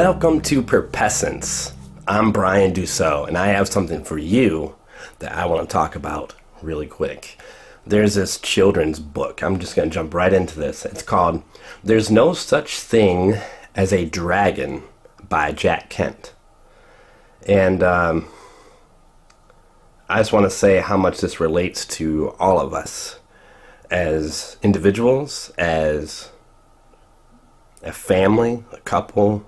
Welcome to Perpessence. I'm Brian Dussault, and I have something for you that I want to talk about really quick. There's this children's book. I'm just going to jump right into this. It's called There's No Such Thing as a Dragon by Jack Kent. And I just want to say how much this relates to all of us as individuals, as a family, a couple,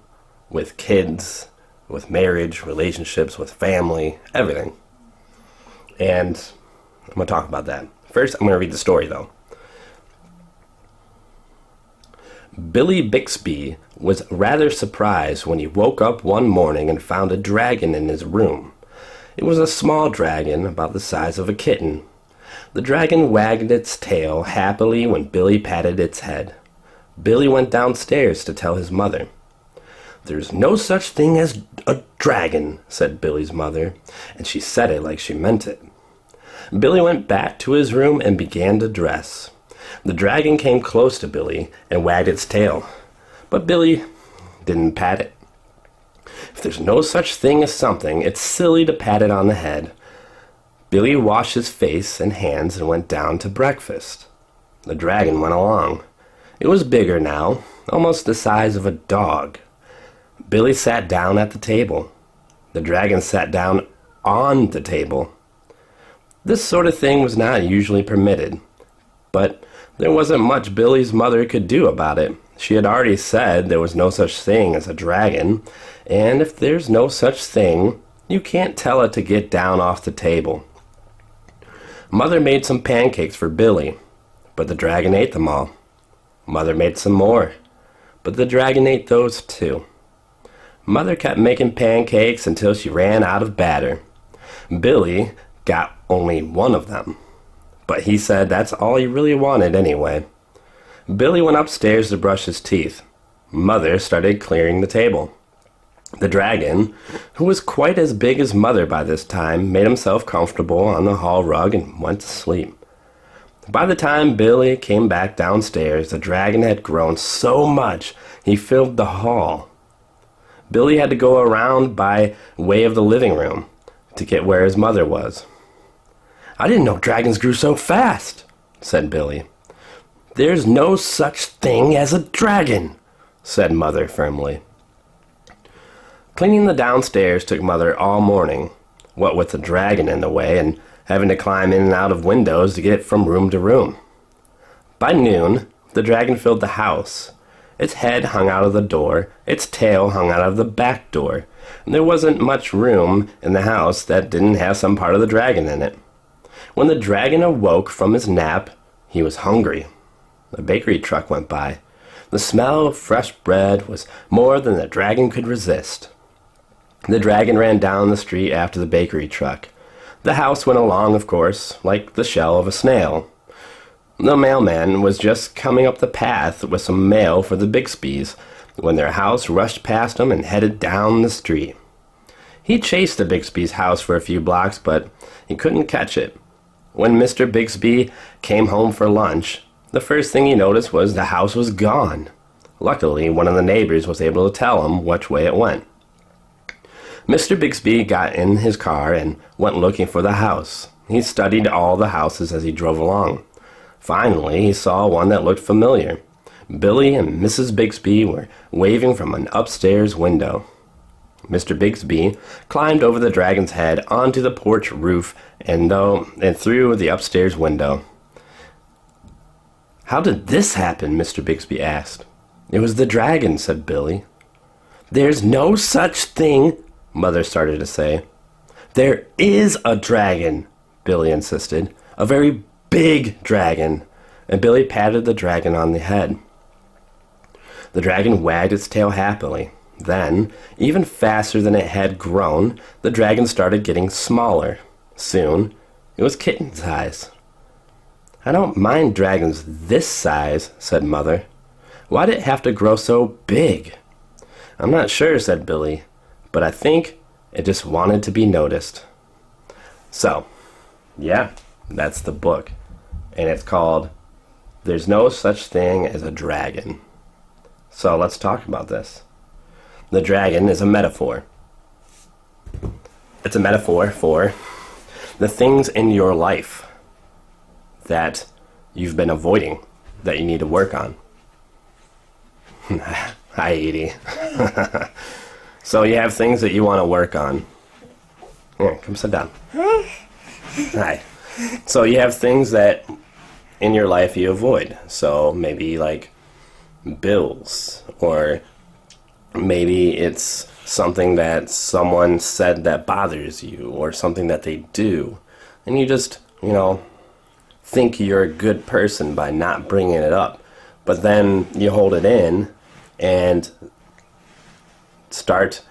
with kids, with marriage, relationships, with family, everything. And I'm going to talk about that. First, I'm going to read the story, though. Billy Bixby was rather surprised when he woke up one morning and found a dragon in his room. It was a small dragon, about the size of a kitten. The dragon wagged its tail happily when Billy patted its head. Billy went downstairs to tell his mother. "There's no such thing as a dragon," said Billy's mother, and she said it like she meant it. Billy went back to his room and began to dress. The dragon came close to Billy and wagged its tail, but Billy didn't pat it. If there's no such thing as something, it's silly to pat it on the head. Billy washed his face and hands and went down to breakfast. The dragon went along. It was bigger now, almost the size of a dog. Billy sat down at the table. The dragon sat down on the table. This sort of thing was not usually permitted, but there wasn't much Billy's mother could do about it. She had already said there was no such thing as a dragon, and if there's no such thing, you can't tell it to get down off the table. Mother made some pancakes for Billy, but the dragon ate them all. Mother made some more, but the dragon ate those too. Mother kept making pancakes until she ran out of batter. Billy got only one of them, but he said that's all he really wanted anyway. Billy went upstairs to brush his teeth. Mother started clearing the table. The dragon, who was quite as big as Mother by this time, made himself comfortable on the hall rug and went to sleep. By the time Billy came back downstairs, the dragon had grown so much he filled the hall. Billy had to go around by way of the living room to get where his mother was. "I didn't know dragons grew so fast," said Billy. "There's no such thing as a dragon," said Mother firmly. Cleaning the downstairs took Mother all morning, what with the dragon in the way and having to climb in and out of windows to get from room to room. By noon, the dragon filled the house. Its head hung out of the door, its tail hung out of the back door, and there wasn't much room in the house that didn't have some part of the dragon in it. When the dragon awoke from his nap, he was hungry. A bakery truck went by. The smell of fresh bread was more than the dragon could resist. The dragon ran down the street after the bakery truck. The house went along, of course, like the shell of a snail. The mailman was just coming up the path with some mail for the Bixbys when their house rushed past him and headed down the street. He chased the Bixby's house for a few blocks, but he couldn't catch it. When Mr. Bixby came home for lunch, the first thing he noticed was the house was gone. Luckily, one of the neighbors was able to tell him which way it went. Mr. Bixby got in his car and went looking for the house. He studied all the houses as he drove along. Finally, he saw one that looked familiar. Billy and Mrs. Bixby were waving from an upstairs window. Mr. Bixby climbed over the dragon's head onto the porch roof and through the upstairs window. "How did this happen?" Mr. Bixby asked. "It was the dragon," said Billy. "There's no such thing," Mother started to say. "There is a dragon," Billy insisted. "A very big dragon," and Billy patted the dragon on the head. The dragon wagged its tail happily. Then, even faster than it had grown, the dragon started getting smaller. Soon, it was kitten size. "I don't mind dragons this size," said Mother. "Why did it have to grow so big?" "I'm not sure," said Billy, "but I think it just wanted to be noticed." So, yeah, that's the book. And it's called There's No Such Thing as a Dragon. So let's talk about this. The dragon is a metaphor. It's a metaphor for the things in your life that you've been avoiding, that you need to work on. Hi, Edie. So you have things that you want to work on. Here, come sit down. Hi. So you have things that in your life you avoid. So maybe like bills, or maybe it's something that someone said that bothers you, or something that they do. And you just, think you're a good person by not bringing it up. But then you hold it in and start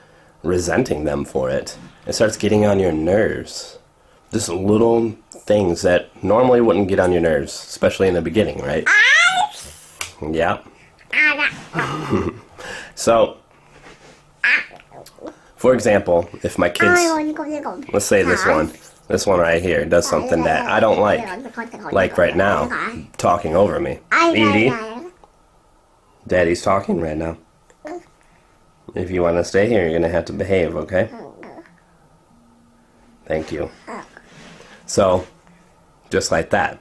resenting them for it. It starts getting on your nerves. Just little things that normally wouldn't get on your nerves, especially in the beginning, right? Yeah. So, for example, if my kids, let's say this one right here does something that I don't like right now, talking over me. Edie, Daddy's talking right now. If you want to stay here, you're going to have to behave, okay? Thank you. So, just like that,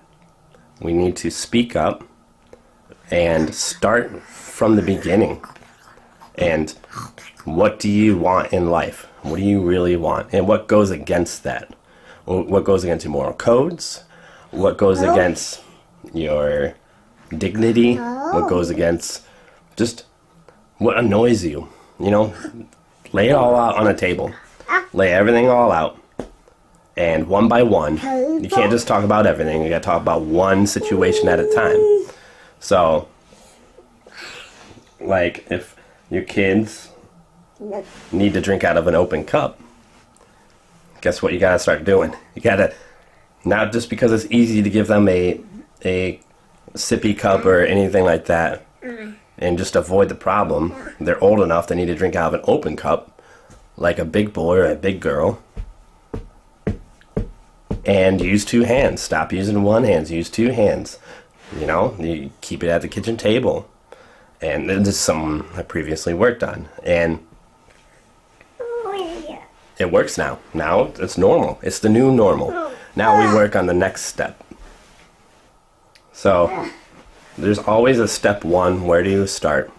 we need to speak up and start from the beginning. And what do you want in life? What do you really want? And what goes against that? What goes against your moral codes? What goes against your dignity? What goes against just what annoys you? Lay it all out on a table. Lay everything all out. And one by one, you can't just talk about everything. You gotta talk about one situation at a time. So, like if your kids need to drink out of an open cup, guess what you gotta start doing? You gotta, not just because it's easy to give them a sippy cup or anything like that, and just avoid the problem. They're old enough, they need to drink out of an open cup, like a big boy or a big girl. And use two hands. Stop using one hand. Use two hands. You keep it at the kitchen table. And this is something I previously worked on. And it works now. Now it's normal. It's the new normal. Now we work on the next step. So, there's always a step one. Where do you start?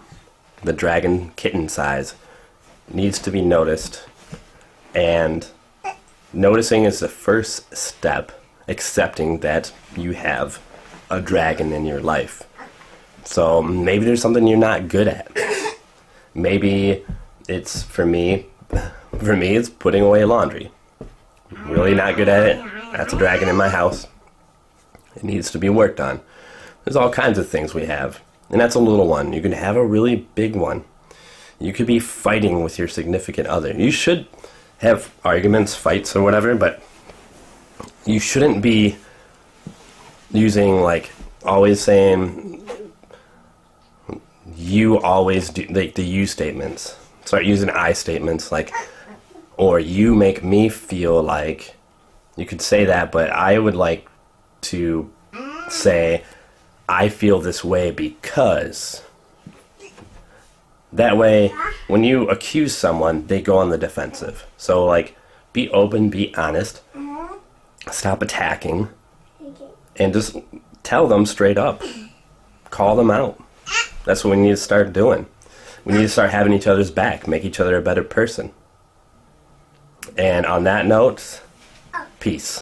The dragon kitten size needs to be noticed. And noticing is the first step, accepting that you have a dragon in your life. So maybe there's something you're not good at. Maybe it's, for me, it's putting away laundry. Really not good at it. That's a dragon in my house. It needs to be worked on. There's all kinds of things we have. And that's a little one. You can have a really big one. You could be fighting with your significant other. You should have arguments, fights, or whatever, but you shouldn't be using, always saying, you always do, the you statements. Start using I statements, or you make me feel like. You could say that, but I would like to say, I feel this way because. That way, when you accuse someone, they go on the defensive. So, be open, be honest, stop attacking, and just tell them straight up. Call them out. That's what we need to start doing. We need to start having each other's back, make each other a better person. And on that note, peace.